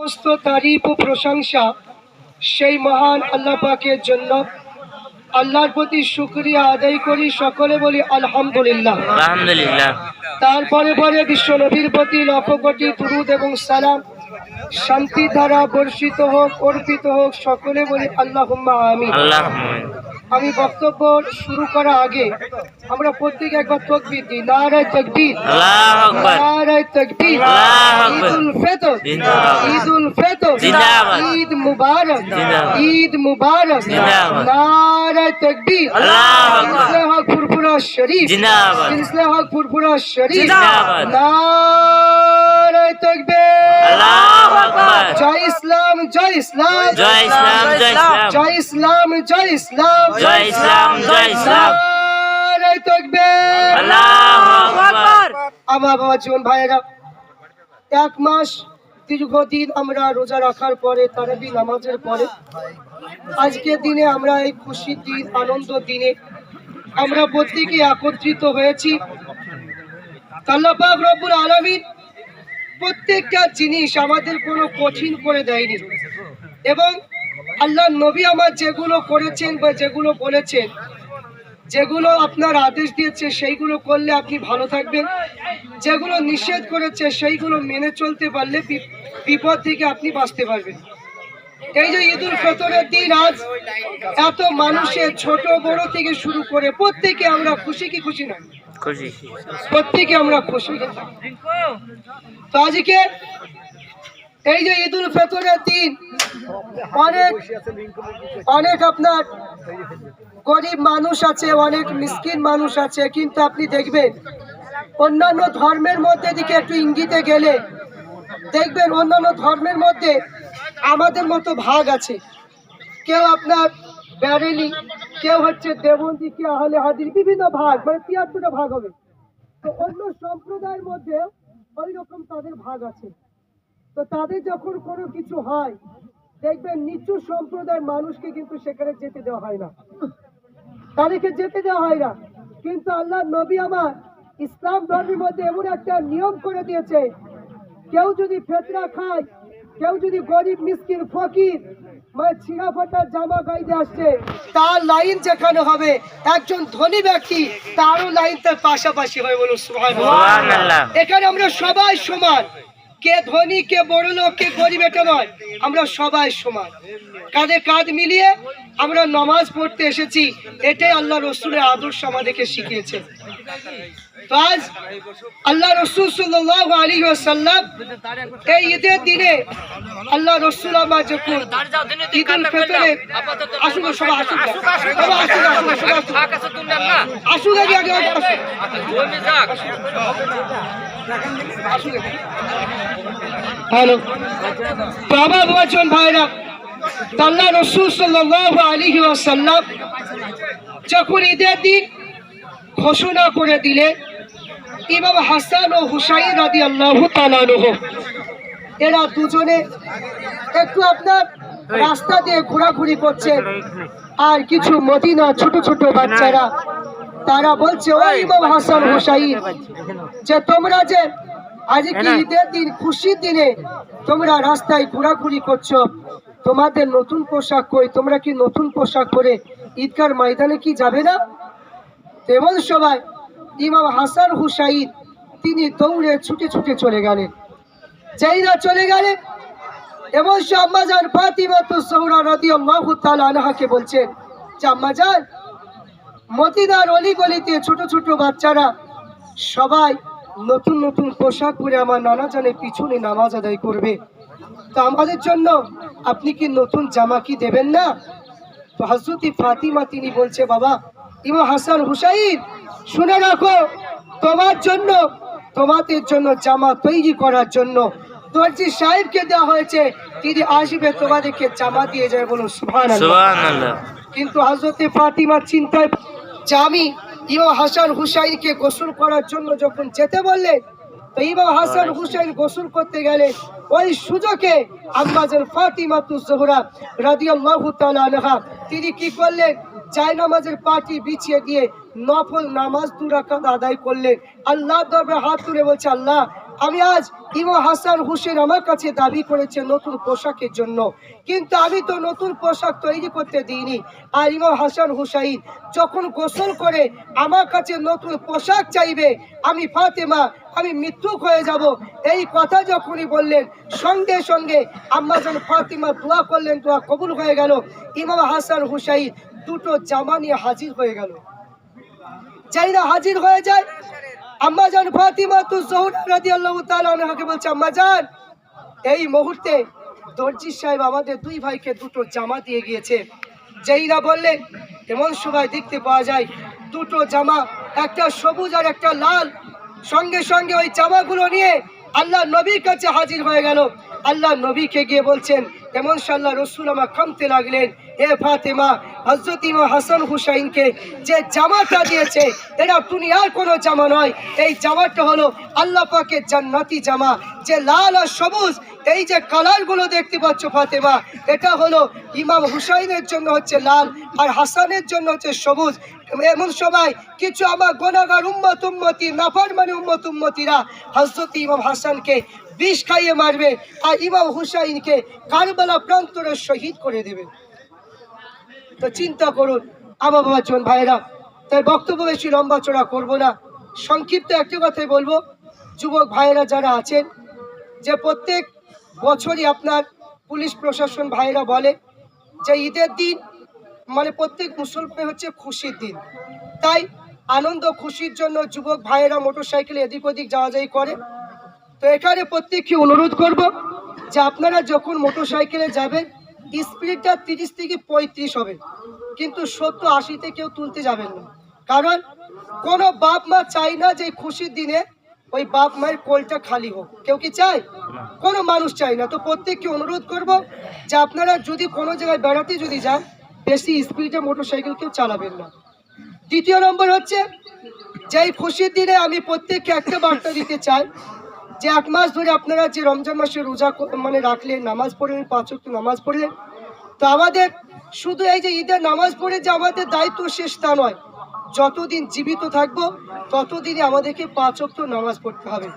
সমস্ত তারিফ ও প্রশংসা সেই মহান আল্লাহ পাকের জন্য। আল্লাহর প্রতি শুকরিয়া আদায় করি, সকলে বলি আলহামদুলিল্লাহ। আলহামদুলিল্লাহ। তারপরে পরে বিশ্ব নবীর প্রতি লক্ষ কোটি দুরূদ এবং সালাম শান্তি দ্বারা বর্ষিত হোক, অর্পিত হোক, সকলে বলি আল্লাহুম্মা আমিন। আমি বক্তব্য শুরু করার আগে আমরা প্রত্যেকে একবার তাকবীর দিই। নারায়ে তাকবীর, আল্লাহু আকবার, নারায়ে তাকবীর, আল্লাহু আকবার। ঈদুল ফিতর জিন্দাবাদ, ঈদুল ফিতর জিন্দাবাদ, ঈদ মুবারক, জিন্দাবাদ, ঈদ মুবারক, জিন্দাবাদ। নারায়ে তাকবীর, আল্লাহু আকবার। সিলসিলা হক ফুরফুরা শরীফ, জিন্দাবাদ, সিলসিলা হক ফুরফুরা শরীফ, জিন্দাবাদ। নারায়ে তাকবীর, আল্লাহু আকবার। জয় ইসলাম, জয় ইসলাম, জয় ইসলাম, জয় ইসলাম, জয় ইসলাম, জয় ইসলাম, জয় ইসলাম, জয় ইসলাম। নারায়ে তাকবীর, আল্লাহু আকবার। আমার বাবা জীবন ভাইয়েরা, এক মাস দীর্ঘদিন আমরা রোজা রাখার পরে, তারাবি নামাজের পরে আজকের দিনে আমরা এই খুশির দিন, আনন্দ দিনে আমরা প্রত্যেকে একত্রিত হয়েছি। আল্লাহ পাক রব্বুল আলামিন প্রত্যেকটা জিনিস আমাদের কোনো কঠিন করে দেয়নি, এবং আল্লাহ নবী আমার যেগুলো করেছেন বা যেগুলো বলেছেন, যেগুলো আপনার আদেশ দিয়েছে সেইগুলো করলে আপনি ভালো থাকবেন, যেগুলো নিষেধ করেছে সেইগুলো মেনে চলতে পারলে বিপদ থেকে আপনি বাঁচতে পারবেন। এই যে ঈদুল ফিতরের দিন, আজ এত মানুষের ছোট বড় থেকে শুরু করে প্রত্যেকে আমরা খুশি কি খুশি না? খুশি। প্রত্যেকে আমরা খুশি। তো আজকে এই যে ঈদুল ফিতরের দিন, অনেক আপনার গরিব মানুষ আছে, অনেক মিসকিন মানুষ আছে, কিন্তু আপনি দেখবেন অন্যান্য ধর্মের মধ্যে দিকে একটু ইঙ্গিতে গেলে দেখবেন অন্যান্য ধর্মের মধ্যে আমাদের মতো ভাগ আছে। কেউ আপনার ব্যারেলি, কেউ হচ্ছে দেবন্দী, কেউ আহলে হাদিস, বিভিন্ন ভাগ, মানে ৭৩টা ভাগ হবে। তো অন্য সম্প্রদায়ের মধ্যে ওই রকম তাদের ভাগ আছে। তো তাদের যখন কোনো কিছু হয় দেখবেন নিচু সম্প্রদায়ের মানুষকে কিন্তু সেখানে যেতে দেওয়া হয় না, তাদেরকে যেতে দেওয়া হয় না। কিন্তু আল্লাহ নবী আমার ইসলাম ধর্মের মধ্যে এমন একটা নিয়ম করে দিয়েছে, কেউ যদি ফেতরা খায়, কেউ যদি গরিব মিসকিন ফকির মানে ছিঁড়া ফাটা জামা গাইতে আসছে, তার লাইন যেখানে হবে একজন ধনী ব্যক্তি তারও লাইন তার পাশাপাশি হয়। বলুন সুবহানাল্লাহ। এখানে আমরা সবাই সমান, কে ধনী কে বড় লোক কে গরিব এটা নয়, আমরা সবাই সমান, কাঁধে কাঁধ মিলিয়ে আমরা নামাজ পড়তে এসেছি। এটাই আল্লাহ রসুলের আদর্শ আমাদেরকে শিখিয়েছে। তো আজ আল্লাহ রসুল সাল্লাল্লাহু আলাইহি ওয়াসাল্লাম এই ঈদের দিনে আল্লাহ রসুল আমার যখন ঈদুল ফিতরে আসুন, সবাই আসুন, আসুন, আগে আগে আসুন। হ্যালো বাবা বচন ভাইরা, আল্লাহ রসুল সাল্লাল্লাহু আলাইহি ওয়াসাল্লাম যখন ঈদের দিন ঘোষণা করে দিলে, ইমাম হাসান ও হুসাইন রাদিয়াল্লাহু তাআলা আনহু এরা দুজনে একটু আপনার রাস্তা দিয়ে ঘোরাঘুরি করছে, আর কিছু মদিনা ছোট ছোট বাচ্চারা তারা বলছে, ও ইমাম হাসান হুসাইন, যে তোমরা যে আজকে ঈদের দিন, খুশির দিনে তোমরা রাস্তায় ঘোরাঘুরি করছো, তোমাদের নতুন পোশাক কই? তোমরা কি নতুন পোশাক পরে ঈদগার ময়দানে কি যাবে না? তেমন সবাই ইমাম হাসান হুসাইন তিনি দৌড়ে ছুটে ছুটে চলে গেলেন। যেইরা চলে গেলেন, এবং আম্মাজান ফাতিমাতুজ জোহরা রাদিয়াল্লাহু তাআলা আনহাকে বলছেন যে আম্মাজান, মদিনার অলিগলিতে ছোট ছোট বাচ্চারা সবাই নতুন নতুন পোশাক পরে আমার নানা জানের পিছনে নামাজ আদায় করবে, তো আমাদের জন্য আপনি কি নতুন জামা কি দেবেন না? তো হযরত ফাতিমা তিনি বলছে, বাবা ইমাম হাসান হুসাইন, শুনে রাখো, তোমার জন্য, তোমাদের জন্য জামা তৈরি করার জন্য দর্জি সাহেবকে দেওয়া হয়েছে, তিনি আসবে তোমাদেরকে জামা দিয়ে যায়। বলুন সুবহানাল্লাহ। কিন্তু হযরত ফাতিমার চিন্তায় যে আমি ইমাম হাসান হুসাইনকে গোসল করার জন্য যখন যেতে বললেন, তো ইমাম হাসান হুসাইন গোসল করতে গেলে ওই সুযোগে আম্মাজান ফাতিমাতুজ জোহরা রাদিয়াল্লাহু তাআলা আনহা তিনি কি করলেন, জায়নামাজের পাটি বিছিয়ে দিয়ে নফল নামাজ 2 রাকাত আদায় করলেন। আল্লাহ দরবারে হাত তুলে বলছে, আল্লাহ আমি আজ ইমাম হাসান হুসেন আমার কাছে দাবি করেছে নতুন পোশাকের জন্য, কিন্তু আমি তো নতুন পোশাক তৈরি করতে দিইনি। আর ইমাম হাসান হুসাইন যখন গোসল করে আমার কাছে নতুন পোশাক চাইবে, আমি ফাতেমা আমি মৃত্যুক হয়ে যাব। এই কথা যখনই বললেন সঙ্গে সঙ্গে আম্মাজান ফাতেমা দোয়া করলেন, দোয়া কবুল হয়ে গেল। ইমাম হাসান হুসাইন দুটো জামা নিয়ে হাজির হয়ে গেল। যাই না হাজির হয়ে যায়, আম্মাজান ফাতিমা তু জোহরা রাদিয়াল্লাহু তাআলা আনহাকে বলছে, আম্মাজান এই মুহূর্তে দর্জি সাহেব আমাদের দুই ভাইকে দুটো জামা দিয়ে গিয়েছে। যেই না বললেন এমন সময় দেখতে পাওয়া যায় দুটো জামা, একটা সবুজ আর একটা লাল। সঙ্গে সঙ্গে ওই জামাগুলো নিয়ে আল্লাহ নবীর কাছে হাজির হয়ে গেল। আল্লাহ নবীকে গিয়ে বলছেন, এমন সাল্লাহ রসুল আমার কামতে লাগলেন, এ ফাতেমা হযরত ইমাম হাসান হুসাইনকে যে জামাটা দিয়েছে এটা দুনিয়ার কোনো জামা নয়, এই জামাটা হলো আল্লাহ পাকের জান্নাতি জামা, যে লাল আর সবুজ এই যে কালারগুলো দেখতে পাচ্ছ ফাতেমা, এটা হলো ইমাম হুসাইনের জন্য হচ্ছে লাল আর হাসানের জন্য হচ্ছে সবুজ। এমন সময় কিছু আমার গুনাহগার উম্মত উম্মতি নাফরমানি উম্মত উম্মতিরা হযরত ইমাম হাসানকে বিষ খাইয়ে মারবে আর ইমাম হুসাইনকে কারবালা প্রান্তরে শহীদ করে দেবে। তো চিন্তা করুন আমার বাবাজন ভাইরা। তাই বক্তব্য বেশি লম্বা চড়া করবো না, সংক্ষিপ্ত একটি কথাই বলবো। যুবক ভাইরা যারা আছেন, যে প্রত্যেক বছরই আপনার পুলিশ প্রশাসন ভাইরা বলে যে ঈদের দিন মানে প্রত্যেক মুসলমান হচ্ছে খুশির দিন, তাই আনন্দ খুশির জন্য যুবক ভাইয়েরা মোটর সাইকেলে এদিক ওদিক যাওয়া যাই করে। তো এখানে প্রত্যেককে অনুরোধ করব যে আপনারা যখন মোটর সাইকেলে যাবেন স্পিডটা 30 থেকে 35 হবে, কিন্তু 70-80-তে কেউ তুলতে যাবেন না। কারণ কোনো বাপ মা চায় না যে খুশির দিনে ওই বাপ মায়ের কোলটা খালি হোক, কেউ কি চায়? কোনো মানুষ চায় না। তো প্রত্যেককে অনুরোধ করব যে আপনারা যদি কোনো জায়গায় বেড়াতে যদি যান বেশি স্পিডে মোটর সাইকেল কেউ চালাবেন না। দ্বিতীয় নম্বর হচ্ছে যে এই খুশির দিনে আমি প্রত্যেককে একটা বার্তা দিতে চাই যে 1 মাস ধরে আপনারা যে রমজান মাসে রোজা মানে রাখলেন, নামাজ পড়লেন, 5 ওয়াক্ত নামাজ পড়লেন, তো আমাদের শুধু এই যে ঈদের নামাজ পড়ে যে আমাদের দায়িত্ব শেষ তা নয়, যতদিন জীবিত থাকবো ততদিনই আমাদেরকে 5 ওয়াক্ত নামাজ পড়তে হবে।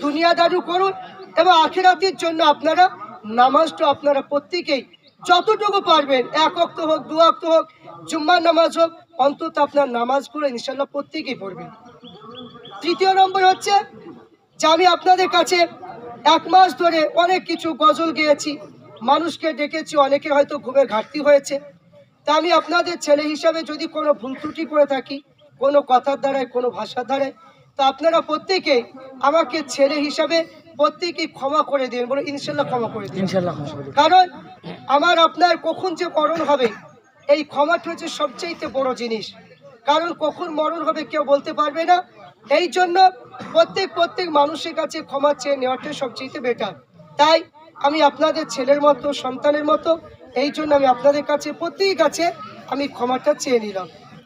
দুনিয়াদারি করুন এবং আখিরাতের জন্য আপনারা নামাজটা আপনারা প্রত্যেকেই যতটুকু পারবেন, 1 ওয়াক্ত হোক 2 ওয়াক্ত হোক, জুম্মার নামাজ হোক, অন্তত আপনার নামাজগুলো ইনশাল্লাহ প্রত্যেকেই পড়বেন। তৃতীয় নম্বর হচ্ছে যে আমি আপনাদের কাছে 1 মাস ধরে অনেক কিছু গজল গেয়েছি, মানুষকে ডেকেছি, অনেকের হয়তো ঘুমের ঘাটতি হয়েছে। তা আমি আপনাদের ছেলে হিসাবে যদি কোনো ভুল ত্রুটি করে থাকি কোনো কথার দ্বারায় কোনো ভাষার দ্বারায়, তো আপনারা প্রত্যেকে আমাকে ছেলে হিসাবে প্রত্যেকেই ক্ষমা করে দিন, বলে ইনশাল্লাহ ক্ষমা করে দিন। কারণ আমার আপনার কখন যে মরণ হবে এই ক্ষমাটা হচ্ছে সবচেয়ে বড় জিনিস, কারণ কখন মরণ হবে কেউ বলতে পারবে না। এই জন্য প্রত্যেক মানুষের কাছে ক্ষমা চেয়ে নেওয়াটা সবচেয়ে বেটার। তাই আমি আপনাদের ছেলের মতো সন্তানের মতো, এই জন্য আমি আপনাদের কাছে প্রত্যেকের কাছে আমি ক্ষমাটা চেয়ে নিলাম।